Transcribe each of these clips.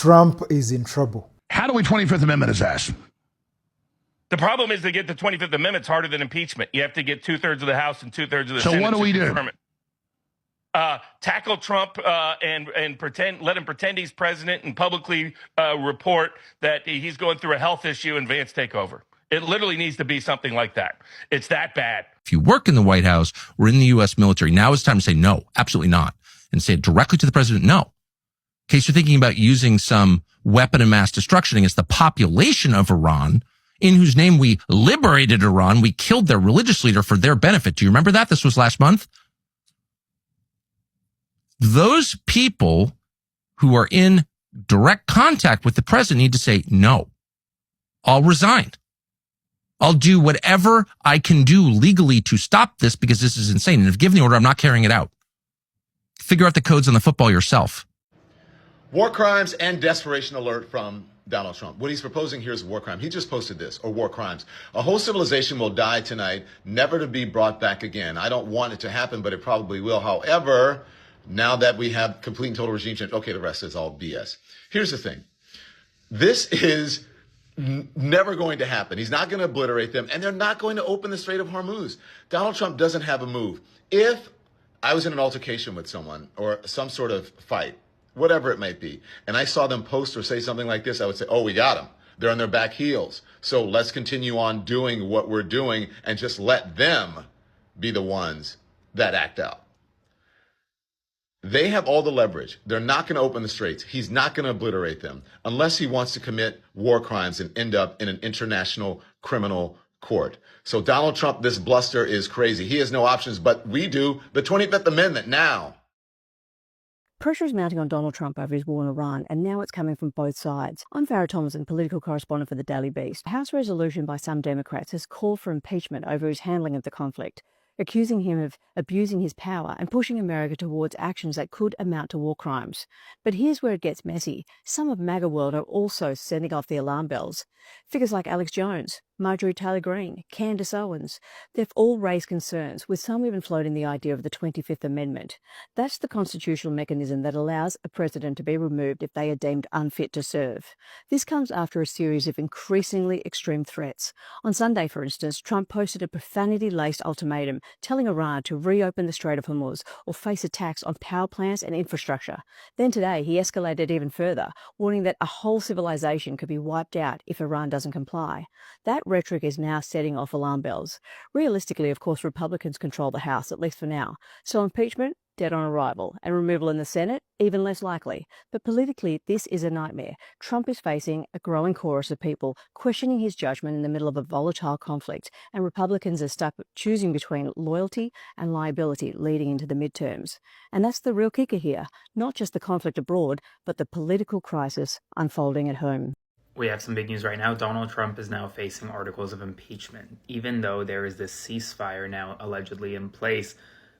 Trump is in trouble. How do we 25th Amendment his ass? The problem is to get the 25th Amendment is harder than impeachment. You have to get 2/3 of the House and 2/3 of the Senate. So what do we do? Tackle Trump and pretend, let him pretend he's president and publicly report that he's going through a health issue and Vance take over. It literally needs to be something like that. It's that bad. If you work in the White House or in the U.S. military, now it's time to say no, absolutely not, and say it directly to the president, no. In case you're thinking about using some weapon of mass destruction against the population of Iran, in whose name we liberated Iran, we killed their religious leader for their benefit. Do you remember that? This was last month. Those people who are in direct contact with the president need to say, no, I'll resign. I'll do whatever I can do legally to stop this because this is insane. And if given the order, I'm not carrying it out. Figure out the codes on the football yourself. War crimes and desperation alert from Donald Trump. What he's proposing here is war crime. He just posted this, or war crimes. A whole civilization will die tonight, never to be brought back again. I don't want it to happen, but it probably will. However, now that we have complete and total regime change, okay, the rest is all BS. Here's the thing. This is never going to happen. He's not going to obliterate them, and they're not going to open the Strait of Hormuz. Donald Trump doesn't have a move. If I was in an altercation with someone or some sort of fight, whatever it might be, and I saw them post or say something like this, I would say, oh, we got them. They're on their back heels. So let's continue on doing what we're doing and just let them be the ones that act out. They have all the leverage. They're not going to open the straits. He's not going to obliterate them unless he wants to commit war crimes and end up in an international criminal court. So Donald Trump, this bluster is crazy. He has no options, but we do. The 25th Amendment now. Pressure is mounting on Donald Trump over his war in Iran, and now it's coming from both sides. I'm Farrah Thomason, political correspondent for the Daily Beast. A House resolution by some Democrats has called for impeachment over his handling of the conflict, accusing him of abusing his power and pushing America towards actions that could amount to war crimes. But here's where it gets messy. Some of MAGA world are also sending off the alarm bells. Figures like Alex Jones, Marjorie Taylor Greene, Candace Owens, they've all raised concerns, with some even floating the idea of the 25th Amendment. That's the constitutional mechanism that allows a president to be removed if they are deemed unfit to serve. This comes after a series of increasingly extreme threats. On Sunday, for instance, Trump posted a profanity-laced ultimatum telling Iran to reopen the Strait of Hormuz or face attacks on power plants and infrastructure. Then today, he escalated even further, warning that a whole civilization could be wiped out if Iran doesn't comply. That rhetoric is now setting off alarm bells. Realistically, of course, Republicans control the House, at least for now. So impeachment, dead on arrival, and removal in the Senate, even less likely. But politically, this is a nightmare. Trump is facing a growing chorus of people questioning his judgment in the middle of a volatile conflict, and Republicans are stuck choosing between loyalty and liability leading into the midterms. And that's the real kicker here, not just the conflict abroad, but the political crisis unfolding at home. We have some big news right now. Donald Trump is now facing articles of impeachment, even though there is this ceasefire now allegedly in place.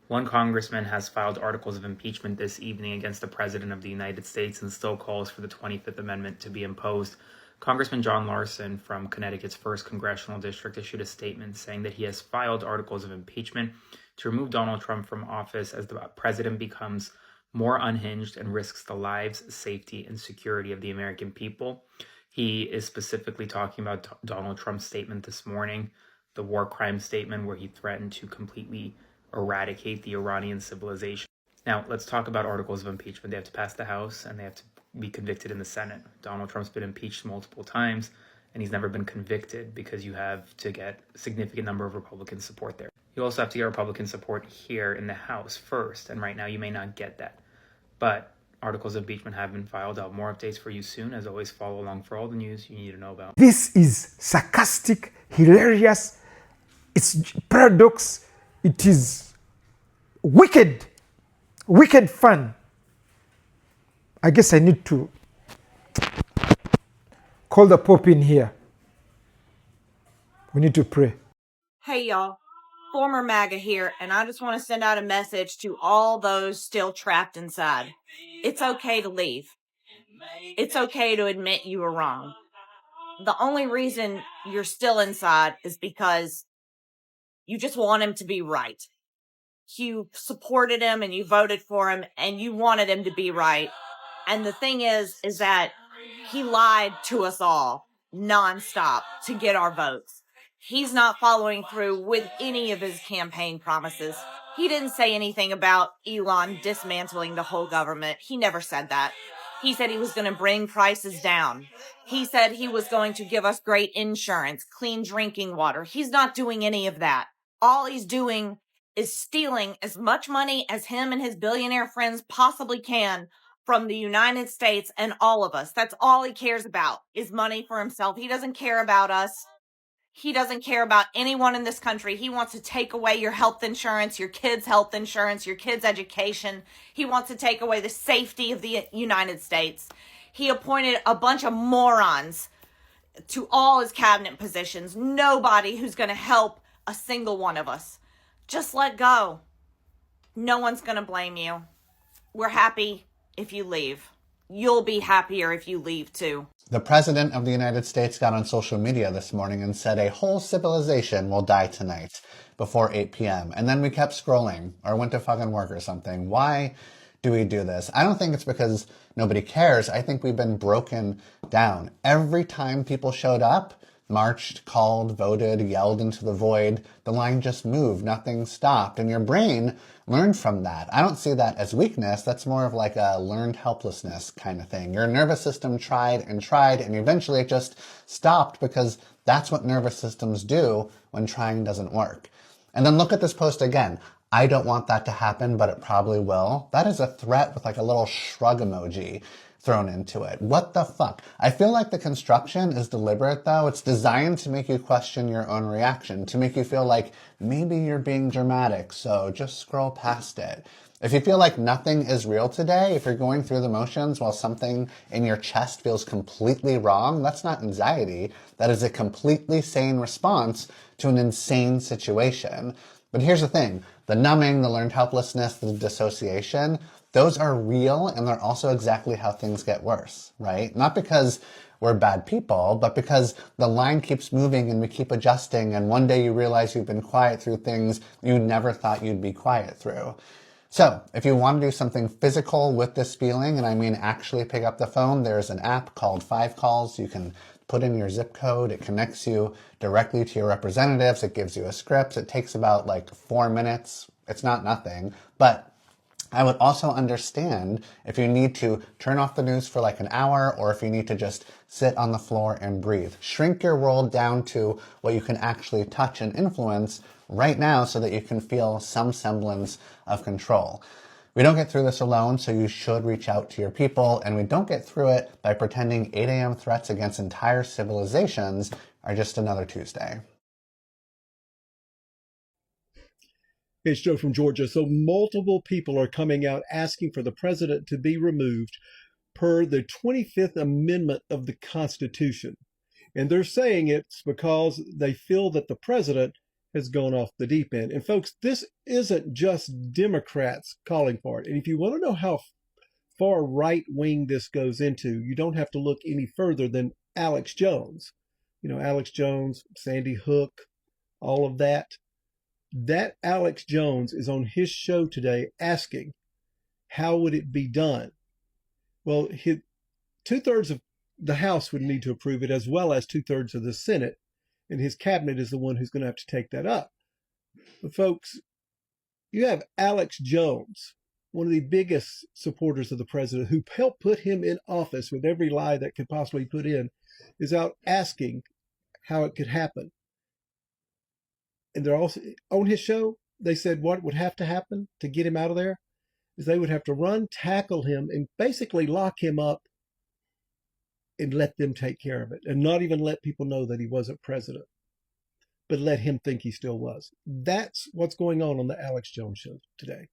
One congressman has filed articles of impeachment this evening against the President of the United States and still calls for the 25th Amendment to be imposed. Congressman John Larson from Connecticut's 1st Congressional District issued a statement saying that he has filed articles of impeachment to remove Donald Trump from office as the president becomes more unhinged and risks the lives, safety, and security of the American people. He is specifically talking about Donald Trump's statement this morning, the war crime statement where he threatened to completely eradicate the Iranian civilization. Now, let's talk about articles of impeachment. They have to pass the House and they have to be convicted in the Senate. Donald Trump's been impeached multiple times and he's never been convicted because you have to get a significant number of Republican support there. You also have to get Republican support here in the House first, and right now you may not get that. But articles of impeachment have been filed. I'll have more updates for you soon. As always, follow along for all the news you need to know about. This is sarcastic, hilarious, it's paradox, it is wicked fun. I guess I need to call the Pope in here. We need to pray. Hey y'all, former MAGA here, and I just want to send out a message to all those still trapped inside. It's okay to leave. It's okay to admit you were wrong. The only reason you're still inside is because you just want him to be right. You supported him and you voted for him and you wanted him to be right. And the thing is that He lied to us all nonstop to get our votes. He's not following through with any of his campaign promises. He didn't say anything about Elon dismantling the whole government. He never said that. He said he was going to bring prices down. He said he was going to give us great insurance, clean drinking water. He's not doing any of that. All he's doing is stealing as much money as him and his billionaire friends possibly can from the United States and all of us. That's all he cares about is money for himself. He doesn't care about us. He doesn't care about anyone in this country. He wants to take away your health insurance, your kids' health insurance, your kids' education. He wants to take away the safety of the United States. He appointed a bunch of morons to all his cabinet positions. Nobody who's going to help a single one of us. Just let go. No one's going to blame you. We're happy if you leave. You'll be happier if you leave too. The President of the United States got on social media this morning and said a whole civilization will die tonight before 8 p.m. And then we kept scrolling or went to fucking work or something. Why do we do this? I don't think it's because nobody cares. I think we've been broken down. Every time people showed up, marched, called, voted, yelled into the void, the line just moved, nothing stopped, and your brain learned from that. I don't see that as weakness. That's more of like a learned helplessness kind of thing. Your nervous system tried, and eventually it just stopped because that's what nervous systems do when trying doesn't work. And then look at this post again. I don't want that to happen, but it probably will. That is a threat with like a little shrug emoji thrown into it. What the fuck? I feel like the construction is deliberate though. It's designed to make you question your own reaction, to make you feel like maybe you're being dramatic, so just scroll past it. If you feel like nothing is real today, if you're going through the motions while something in your chest feels completely wrong, that's not anxiety. That is a completely sane response to an insane situation. But here's the thing, the numbing, the learned helplessness, the dissociation, those are real, and they're also exactly how things get worse, right? Not because we're bad people, but because the line keeps moving and we keep adjusting, and one day you realize you've been quiet through things you never thought you'd be quiet through. So, if you want to do something physical with this feeling, and I mean actually pick up the phone, there's an app called 5 Calls. You can put in your zip code. It connects you directly to your representatives. It gives you a script. It takes about like 4 minutes. It's not nothing, but I would also understand if you need to turn off the news for like an hour, or if you need to just sit on the floor and breathe. Shrink your world down to what you can actually touch and influence right now so that you can feel some semblance of control. We don't get through this alone, so you should reach out to your people, and we don't get through it by pretending 8 a.m. threats against entire civilizations are just another Tuesday. It's Joe from Georgia. So multiple people are coming out asking for the president to be removed per the 25th Amendment of the Constitution. And they're saying it's because they feel that the president has gone off the deep end. And folks, this isn't just Democrats calling for it. And if you want to know how far right-wing this goes into, you don't have to look any further than Alex Jones. You know, Alex Jones, Sandy Hook, all of that. That Alex Jones is on his show today asking, how would it be done? Well, 2/3 of the House would need to approve it, as well as 2/3 of the Senate, and his cabinet is the one who's going to have to take that up. But folks, you have Alex Jones, one of the biggest supporters of the president, who helped put him in office with every lie that could possibly put in, is out asking how it could happen. And they're also on his show. They said what would have to happen to get him out of there is they would have to run, tackle him, and basically lock him up and let them take care of it, and not even let people know that he wasn't president, but let him think he still was. That's what's going on the Alex Jones show today.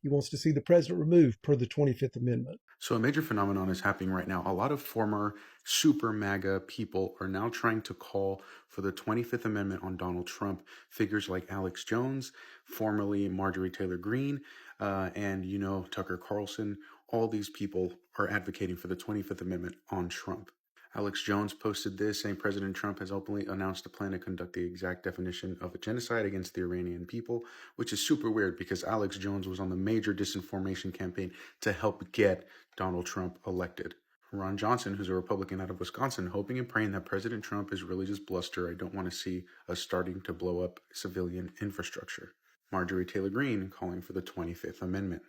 He wants to see the president removed per the 25th Amendment. So a major phenomenon is happening right now. A lot of former super MAGA people are now trying to call for the 25th Amendment on Donald Trump. Figures like Alex Jones, formerly Marjorie Taylor Greene, and, Tucker Carlson. All these people are advocating for the 25th Amendment on Trump. Alex Jones posted this saying President Trump has openly announced a plan to conduct the exact definition of a genocide against the Iranian people, which is super weird because Alex Jones was on the major disinformation campaign to help get Donald Trump elected, Ron Johnson, who's a Republican out of Wisconsin, hoping and praying that President Trump is really just bluster. I don't want to see us starting to blow up civilian infrastructure. Marjorie Taylor Greene calling for the 25th Amendment.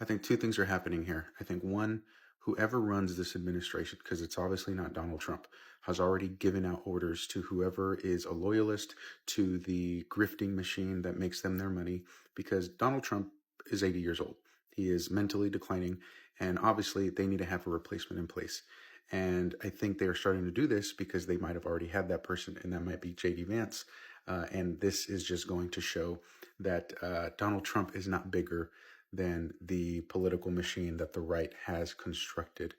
I think two things are happening here. I think one, whoever runs this administration, because it's obviously not Donald Trump, has already given out orders to whoever is a loyalist to the grifting machine that makes them their money, because Donald Trump is 80 years old. He is mentally declining, and obviously they need to have a replacement in place. And I think they are starting to do this because they might have already had that person, and that might be J.D. Vance. And this is just going to show that Donald Trump is not bigger than the political machine that the right has constructed.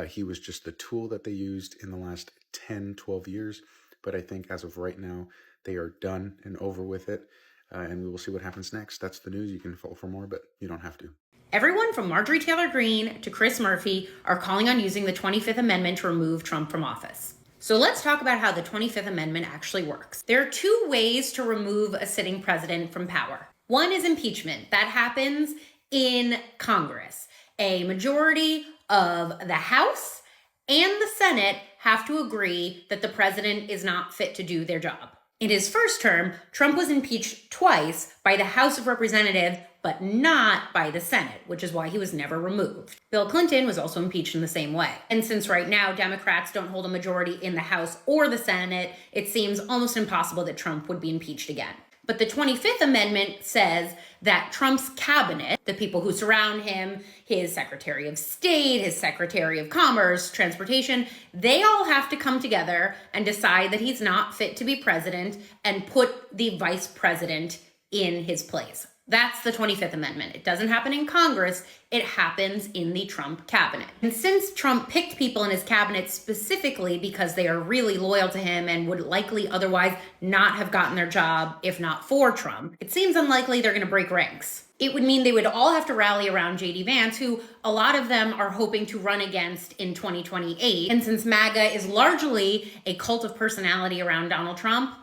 He was just the tool that they used in the last 10, 12 years. But I think as of right now, they are done and over with it. And we will see what happens next. That's the news. You can follow for more, but you don't have to. Everyone from Marjorie Taylor Greene to Chris Murphy are calling on using the 25th Amendment to remove Trump from office. So let's talk about how the 25th Amendment actually works. There are two ways to remove a sitting president from power. One is impeachment. That happens in Congress. A majority of the House and the Senate have to agree that the president is not fit to do their job. In his first term, Trump was impeached twice by the House of Representatives, but not by the Senate, which is why he was never removed. Bill Clinton was also impeached in the same way. And since right now Democrats don't hold a majority in the House or the Senate, it seems almost impossible that Trump would be impeached again. But the 25th Amendment says that Trump's cabinet, the people who surround him, his Secretary of State, his Secretary of Commerce, Transportation, they all have to come together and decide that he's not fit to be president and put the vice president in his place. That's the 25th Amendment. It doesn't happen in Congress. It happens in the Trump cabinet. And since Trump picked people in his cabinet specifically because they are really loyal to him and would likely otherwise not have gotten their job if not for Trump, it seems unlikely they're going to break ranks. It would mean they would all have to rally around J.D. Vance, who a lot of them are hoping to run against in 2028. And since MAGA is largely a cult of personality around Donald Trump,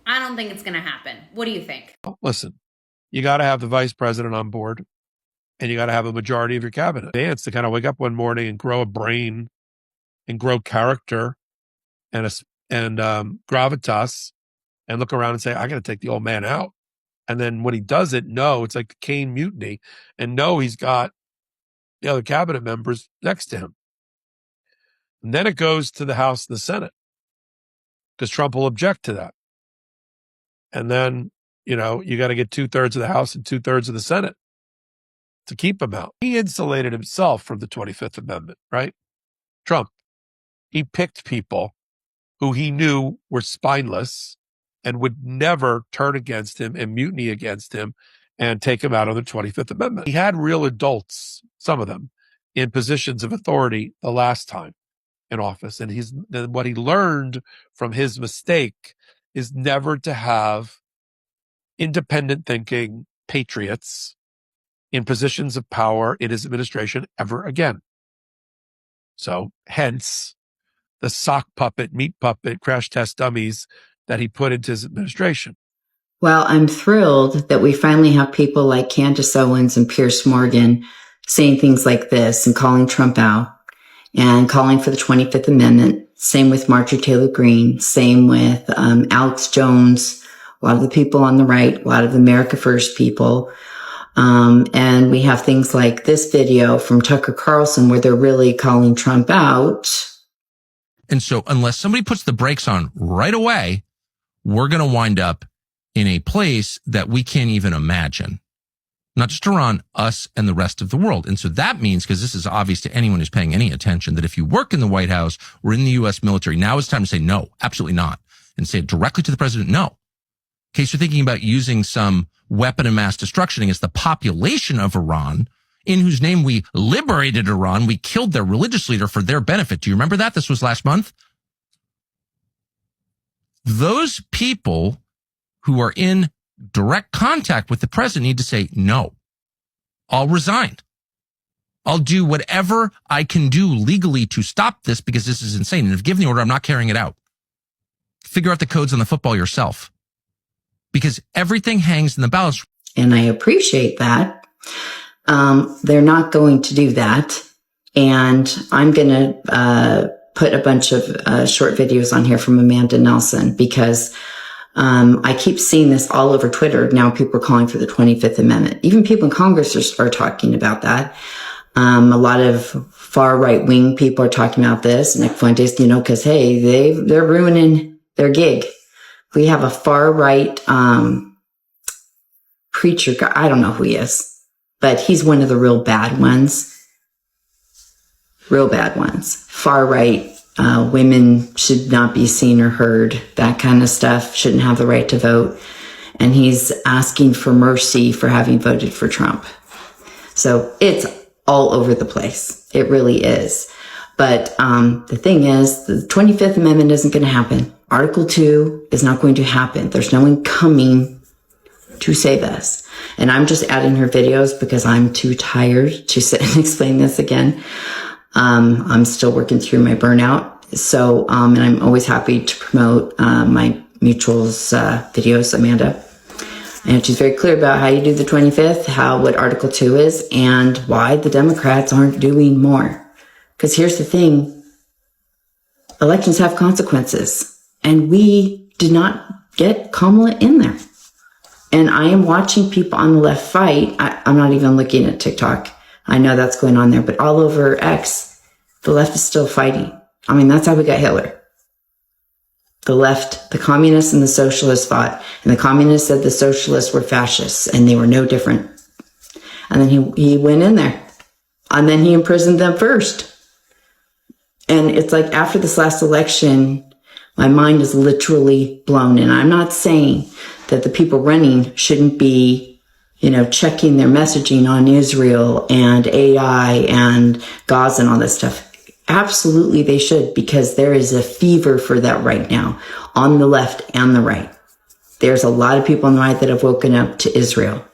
I don't think it's going to happen. What do you think? Listen. You got to have the vice president on board, and you got to have a majority of your cabinet. Vance to kind of wake up one morning and grow a brain and grow character and gravitas and look around and say, I got to take the old man out. And then when he does it, it's like the Kane mutiny. And he's got the other cabinet members next to him. And then it goes to the House and the Senate because Trump will object to that. And then you got to get 2/3 of the House and 2/3 of the Senate to keep him out. He insulated himself from the 25th Amendment, right? Trump. He picked people who he knew were spineless and would never turn against him and mutiny against him and take him out on the 25th Amendment. He had real adults, some of them, in positions of authority the last time in office. And what he learned from his mistake is never to have independent thinking patriots in positions of power in his administration ever again. So hence the sock puppet, meat puppet, crash test dummies that he put into his administration. Well, I'm thrilled that we finally have people like Candace Owens and Piers Morgan saying things like this and calling Trump out and calling for the 25th Amendment. Same with Marjorie Taylor Greene. Same with Alex Jones. A lot of the people on the right, a lot of America First people. And we have things like this video from Tucker Carlson where they're really calling Trump out. And so unless somebody puts the brakes on right away, we're going to wind up in a place that we can't even imagine. Not just Iran, us and the rest of the world. And so that means, because this is obvious to anyone who's paying any attention, that if you work in the White House or in the U.S. military, now it's time to say no, absolutely not. And say it directly to the president, no. In case you're thinking about using some weapon of mass destruction against the population of Iran, in whose name we liberated Iran, we killed their religious leader for their benefit. Do you remember that? This was last month. Those people who are in direct contact with the president need to say, no, I'll resign. I'll do whatever I can do legally to stop this because this is insane. And if given the order, I'm not carrying it out. Figure out the codes on the football yourself. Because everything hangs in the balance. And I appreciate that. They're not going to do that. And I'm going to put a bunch of short videos on here from Amanda Nelson because I keep seeing this all over Twitter. Now people are calling for the 25th Amendment. Even people in Congress are talking about that. A lot of far right wing people are talking about this. Nick Fuentes, because hey, they're ruining their gig. We have a far right preacher guy. I don't know who he is, but he's one of the real bad ones. Real bad ones. Far right. Women should not be seen or heard. That kind of stuff. Shouldn't have the right to vote. And he's asking for mercy for having voted for Trump. So it's all over the place. It really is. But the thing is, the 25th Amendment isn't going to happen. Article 2 is not going to happen. There's no one coming to save us. And I'm just adding her videos because I'm too tired to sit and explain this again. I'm still working through my burnout. So, and I'm always happy to promote my mutuals videos, Amanda. And she's very clear about how you do the 25th, what Article 2 is, and why the Democrats aren't doing more. Because here's the thing. Elections have consequences. And we did not get Kamala in there. And I am watching people on the left fight. I'm not even looking at TikTok. I know that's going on there, but all over X, the left is still fighting. I mean, that's how we got Hitler. The left, the communists and the socialists fought, and the communists said the socialists were fascists, and they were no different. And then he went in there, and then he imprisoned them first. And it's like after this last election, my mind is literally blown. And I'm not saying that the people running shouldn't be checking their messaging on Israel and AI and Gaza and all this stuff. Absolutely they should, because there is a fever for that right now on the left and the right. There's a lot of people on the right that have woken up to Israel.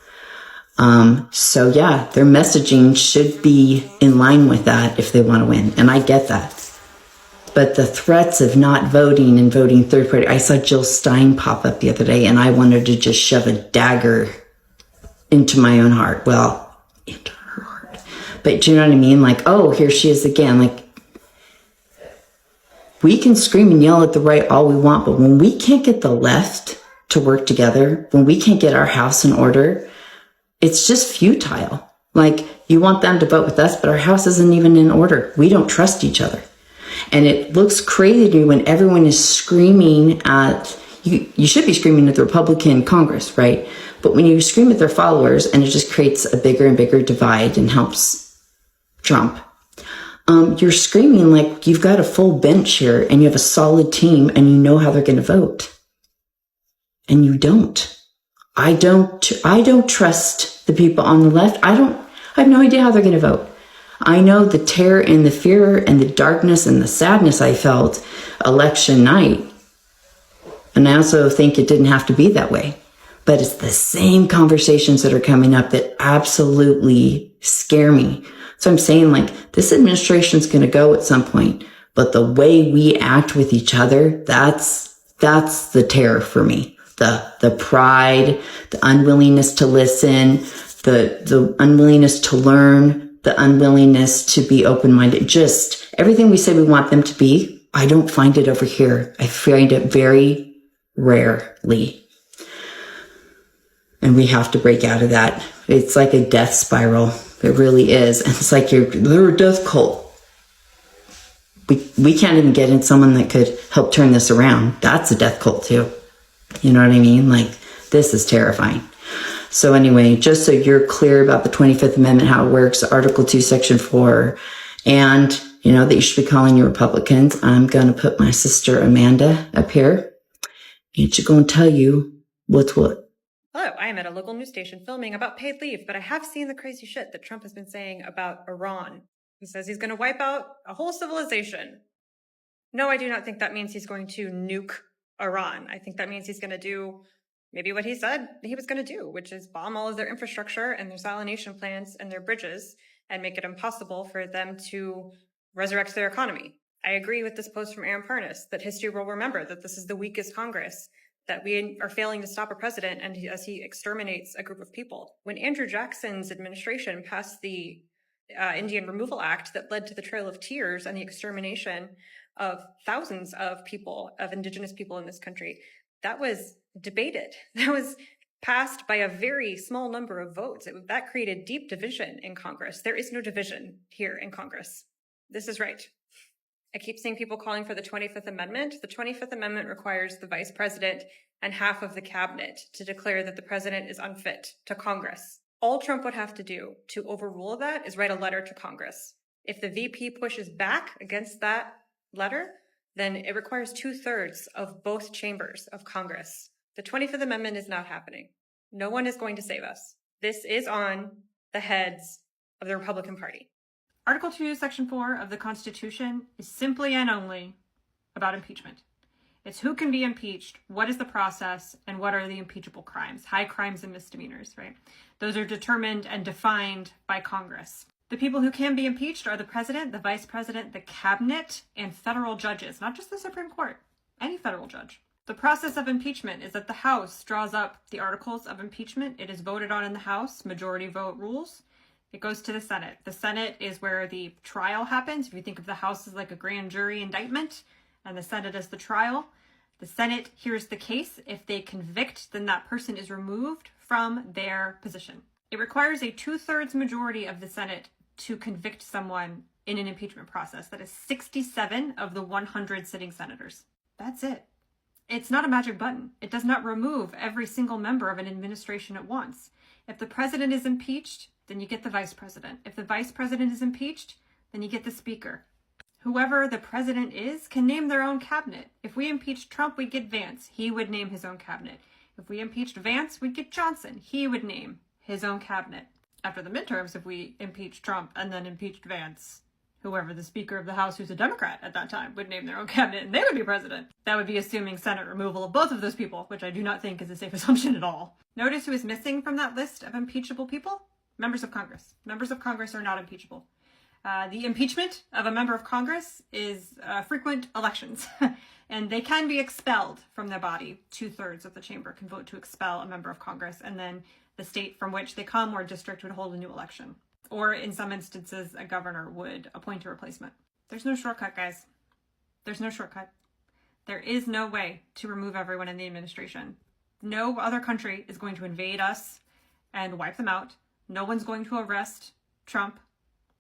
So yeah, their messaging should be in line with that if they want to win. And I get that. But the threats of not voting and voting third party, I saw Jill Stein pop up the other day and I wanted to just shove a dagger into my own heart. Well, into her heart. But do you know what I mean? Like, oh, here she is again. Like, we can scream and yell at the right all we want, but when we can't get the left to work together, when we can't get our house in order, it's just futile. Like, you want them to vote with us, but our house isn't even in order. We don't trust each other. And it looks crazy to me when everyone is screaming at, you should be screaming at the Republican Congress, right? But when you scream at their followers, and it just creates a bigger and bigger divide and helps Trump, you're screaming like you've got a full bench here and you have a solid team and you know how they're going to vote. And you don't. I don't trust the people on the left. I have no idea how they're going to vote. I know the terror and the fear and the darkness and the sadness I felt election night. And I also think it didn't have to be that way. But it's the same conversations that are coming up that absolutely scare me. So I'm saying, like, this administration's going to go at some point, but the way we act with each other, that's the terror for me. The pride, the unwillingness to listen, the unwillingness to learn, the unwillingness to be open-minded. Just everything we say we want them to be, I don't find it over here. I find it very rarely. And we have to break out of that. It's like a death spiral. It really is. And it's like they're a death cult. We can't even get in someone that could help turn this around. That's a death cult too. You know what I mean? Like, this is terrifying. So anyway, just so you're clear about the 25th Amendment, how it works, Article 2, Section 4, and that you should be calling your Republicans, I'm going to put my sister Amanda up here. And she's going to tell you what's what. Hello, I am at a local news station filming about paid leave, but I have seen the crazy shit that Trump has been saying about Iran. He says he's going to wipe out a whole civilization. No, I do not think that means he's going to nuke Iran. I think that means he's going to do maybe what he said he was going to do, which is bomb all of their infrastructure and their salination plants and their bridges and make it impossible for them to resurrect their economy. I agree with this post from Aaron Parnas that history will remember that this is the weakest Congress, that we are failing to stop a president and as he exterminates a group of people. When Andrew Jackson's administration passed the Indian Removal Act that led to the Trail of Tears and the extermination of thousands of people, of indigenous people in this country, that was debated. That was passed by a very small number of votes. That created deep division in Congress. There is no division here in Congress. This is right. I keep seeing people calling for the 25th Amendment. The 25th Amendment requires the vice president and half of the cabinet to declare that the president is unfit to Congress. All Trump would have to do to overrule that is write a letter to Congress. If the VP pushes back against that letter, then it requires 2/3 of both chambers of Congress. The 25th Amendment is not happening. No one is going to save us. This is on the heads of the Republican Party. Article 2, Section 4 of the Constitution is simply and only about impeachment. It's who can be impeached, what is the process, and what are the impeachable crimes, high crimes and misdemeanors, right? Those are determined and defined by Congress. The people who can be impeached are the president, the vice president, the cabinet, and federal judges, not just the Supreme Court, any federal judge. The process of impeachment is that the House draws up the articles of impeachment. It is voted on in the House, majority vote rules. It goes to the Senate. The Senate is where the trial happens. If you think of the House as like a grand jury indictment and the Senate as the trial, the Senate hears the case. If they convict, then that person is removed from their position. It requires a 2/3 majority of the Senate to convict someone in an impeachment process. That is 67 of the 100 sitting senators. That's it. It's not a magic button. It does not remove every single member of an administration at once. If the president is impeached, then you get the vice president. If the vice president is impeached, then you get the speaker. Whoever the president is can name their own cabinet. If we impeached Trump, we'd get Vance. He would name his own cabinet. If we impeached Vance, we'd get Johnson. He would name his own cabinet. After the midterms, if we impeached Trump and then impeached Vance, whoever the Speaker of the House, who's a Democrat at that time, would name their own cabinet and they would be president. That would be assuming Senate removal of both of those people, which I do not think is a safe assumption at all. Notice who is missing from that list of impeachable people? Members of Congress. Members of Congress are not impeachable. The impeachment of a member of Congress is frequent elections, and they can be expelled from their body. 2/3 of the chamber can vote to expel a member of Congress, and then the state from which they come or district would hold a new election. Or in some instances, a governor would appoint a replacement. There's no shortcut, guys. There's no shortcut. There is no way to remove everyone in the administration. No other country is going to invade us and wipe them out. No one's going to arrest Trump.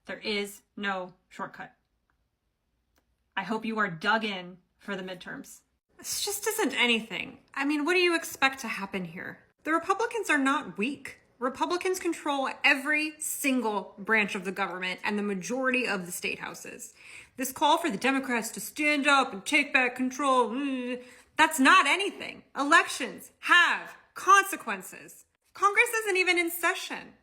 There is no shortcut. I hope you are dug in for the midterms. This just isn't anything. I mean, what do you expect to happen here? The Republicans are not weak. Republicans control every single branch of the government and the majority of the state houses. This call for the Democrats to stand up and take back control, that's not anything. Elections have consequences. Congress isn't even in session.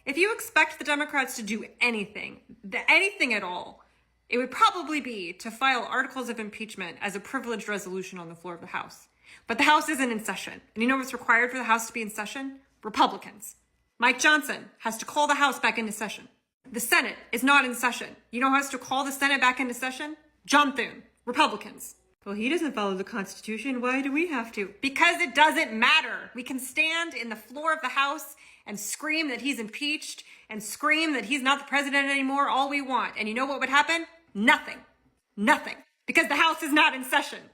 If you expect the Democrats to do anything at all, it would probably be to file articles of impeachment as a privileged resolution on the floor of the House. But the House isn't in session. And you know what's required for the House to be in session? Republicans. Mike Johnson has to call the House back into session. The Senate is not in session. You know who has to call the Senate back into session? John Thune. Republicans. Well, he doesn't follow the Constitution. Why do we have to? Because it doesn't matter. We can stand in the floor of the House and scream that he's impeached and scream that he's not the president anymore all we want. And you know what would happen? Nothing. Nothing. Because the House is not in session.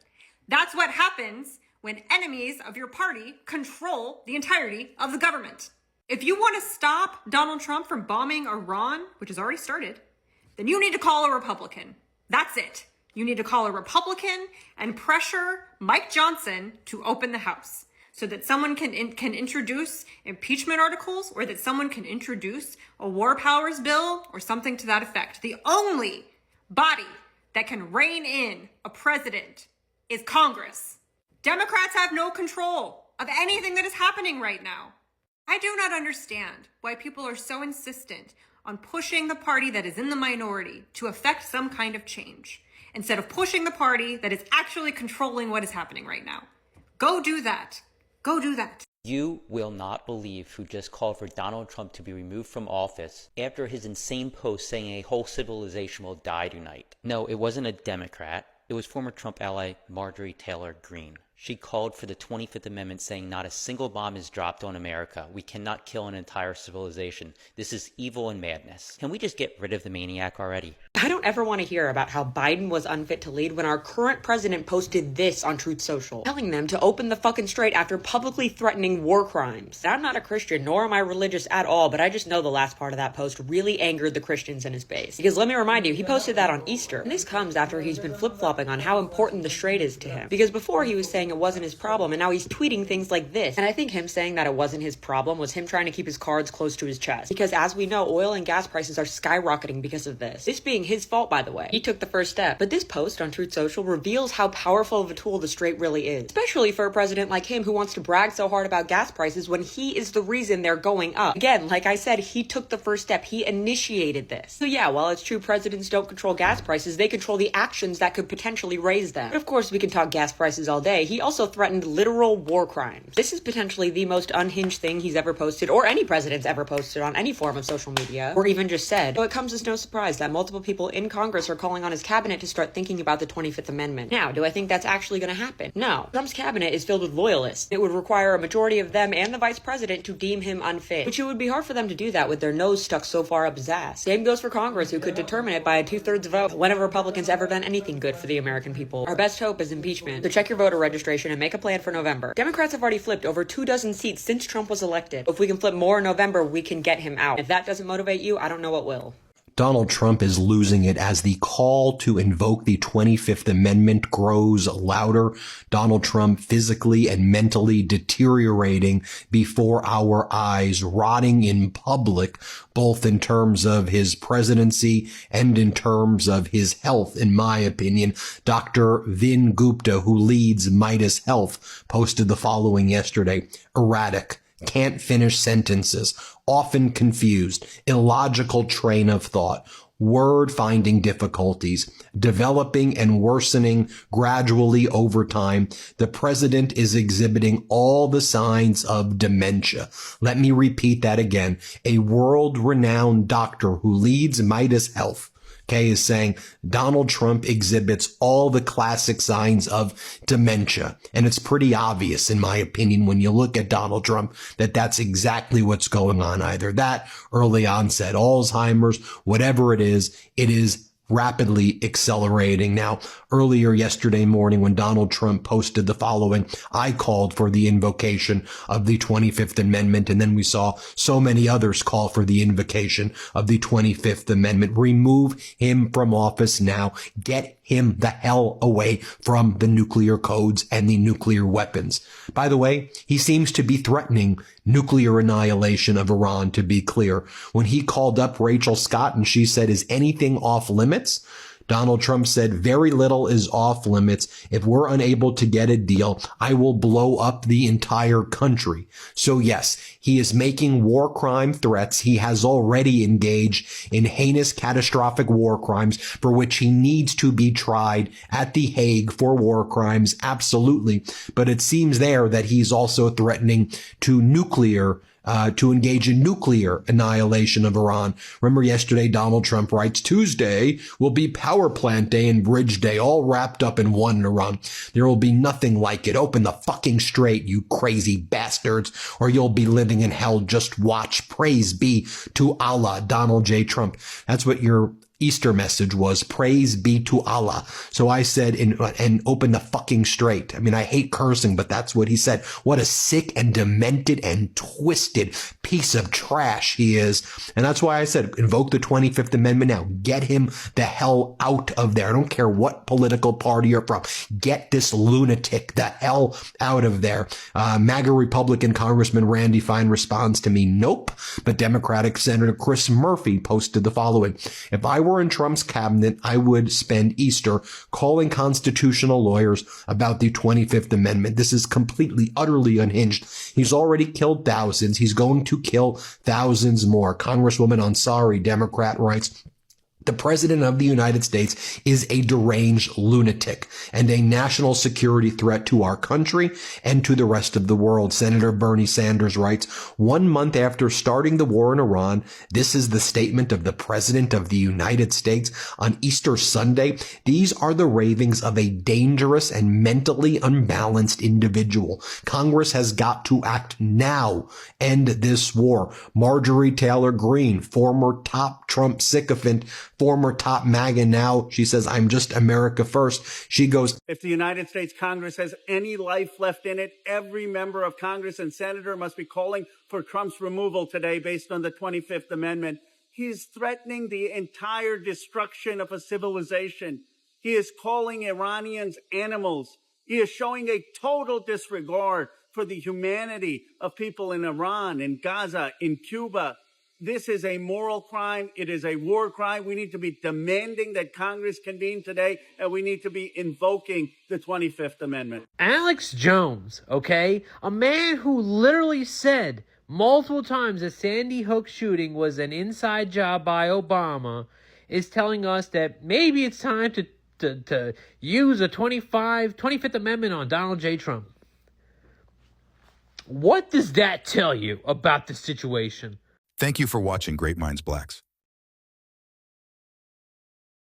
That's what happens when enemies of your party control the entirety of the government. If you want to stop Donald Trump from bombing Iran, which has already started, then you need to call a Republican. That's it. You need to call a Republican and pressure Mike Johnson to open the House so that someone can introduce impeachment articles or that someone can introduce a war powers bill or something to that effect. The only body that can rein in a president is Congress. Democrats have no control of anything that is happening right now. I do not understand why people are so insistent on pushing the party that is in the minority to effect some kind of change, instead of pushing the party that is actually controlling what is happening right now. Go do that. Go do that. You will not believe who just called for Donald Trump to be removed from office after his insane post saying a whole civilization will die tonight. No, it wasn't a Democrat. It was former Trump ally Marjorie Taylor Greene. She called for the 25th Amendment, saying not a single bomb is dropped on America. We cannot kill an entire civilization. This is evil and madness. Can we just get rid of the maniac already? I don't ever want to hear about how Biden was unfit to lead when our current president posted this on Truth Social, telling them to open the fucking strait after publicly threatening war crimes. I'm not a Christian, nor am I religious at all, but I just know the last part of that post really angered the Christians in his base. Because let me remind you, he posted that on Easter. And this comes after he's been flip-flopping on how important the strait is to him. Because before he was saying it wasn't his problem, and now he's tweeting things like this. And I think him saying that it wasn't his problem was him trying to keep his cards close to his chest. Because as we know, oil and gas prices are skyrocketing because of this. This being his fault, by the way. He took the first step. But this post on Truth Social reveals how powerful of a tool the strait really is. Especially for a president like him who wants to brag so hard about gas prices when he is the reason they're going up. Again, like I said, he took the first step. He initiated this. So yeah, while it's true presidents don't control gas prices, they control the actions that could potentially raise them. But of course, we can talk gas prices all day. He also threatened literal war crimes. This is potentially the most unhinged thing he's ever posted, or any president's ever posted on any form of social media, or even just said. So it comes as no surprise that multiple people in Congress are calling on his cabinet to start thinking about the 25th Amendment. Now, do I think that's actually going to happen? No. Trump's cabinet is filled with loyalists. It would require a majority of them and the vice president to deem him unfit, which it would be hard for them to do that with their nose stuck so far up his ass. Same goes for Congress, who could determine it by a 2/3 vote. When have Republicans ever done anything good for the American people? Our best hope is impeachment. So check your voter registration and make a plan for November. Democrats have already flipped over 24 seats since Trump was elected. If we can flip more in November, we can get him out. If that doesn't motivate you, I don't know what will. Donald Trump is losing it as the call to invoke the 25th Amendment grows louder. Donald Trump physically and mentally deteriorating before our eyes, rotting in public, both in terms of his presidency and in terms of his health, in my opinion. Dr. Vin Gupta, who leads Midas Health, posted the following yesterday: erratic, can't finish sentences, often confused, illogical train of thought, word finding difficulties, developing and worsening gradually over time. The president is exhibiting all the signs of dementia. Let me repeat that again. A world-renowned doctor who leads Midas Health, okay, is saying Donald Trump exhibits all the classic signs of dementia. And it's pretty obvious, in my opinion, when you look at Donald Trump, that that's exactly what's going on. Either that, early onset Alzheimer's, whatever it is rapidly accelerating. Now, earlier yesterday morning when Donald Trump posted the following, I called for the invocation of the 25th Amendment, and then we saw so many others call for the invocation of the 25th Amendment. Remove him from office now. Get him the hell away from the nuclear codes and the nuclear weapons. By the way, he seems to be threatening nuclear annihilation of Iran, to be clear. When he called up Rachel Scott and she said, is anything off limits? Donald Trump said, very little is off limits. If we're unable to get a deal, I will blow up the entire country. So yes, he is making war crime threats. He has already engaged in heinous, catastrophic war crimes for which he needs to be tried at The Hague for war crimes. Absolutely. But it seems there that he's also threatening to engage in nuclear annihilation of Iran. Remember yesterday, Donald Trump writes, Tuesday will be power plant day and bridge day, all wrapped up in one in Iran. There will be nothing like it. Open the fucking strait, you crazy bastards, or you'll be living in hell. Just watch. Praise be to Allah, Donald J. Trump. That's what your Easter message was, praise be to Allah. So I said, and open the fucking strait. I mean, I hate cursing, but that's what he said. What a sick and demented and twisted piece of trash he is. And that's why I said, invoke the 25th Amendment now. Get him the hell out of there. I don't care what political party you're from. Get this lunatic the hell out of there. MAGA Republican Congressman Randy Fine responds to me, nope. But Democratic Senator Chris Murphy posted the following: if I were in Trump's cabinet, I would spend Easter calling constitutional lawyers about the 25th Amendment. This is completely, utterly unhinged. He's already killed thousands. He's going to kill thousands more. Congresswoman Ansari, Democrat, writes, The President of the United States is a deranged lunatic and a national security threat to our country and to the rest of the world. Senator Bernie Sanders writes, 1 month after starting the war in Iran, this is the statement of the President of the United States on Easter Sunday. These are the ravings of a dangerous and mentally unbalanced individual. Congress has got to act now. End this war. Marjorie Taylor Greene, former top Trump sycophant, former top MAGA now, she says, I'm just America first. She goes, if the United States Congress has any life left in it, every member of Congress and senator must be calling for Trump's removal today based on the 25th Amendment. He is threatening the entire destruction of a civilization. He is calling Iranians animals. He is showing a total disregard for the humanity of people in Iran, in Gaza, in Cuba. This is a moral crime. It is a war crime. We need to be demanding that Congress convene today, and we need to be invoking the 25th Amendment. Alex Jones, okay? A man who literally said multiple times that Sandy Hook shooting was an inside job by Obama, is telling us that maybe it's time to use a 25th Amendment on Donald J. Trump. What does that tell you about the situation? Thank you for watching Great Minds Blacks.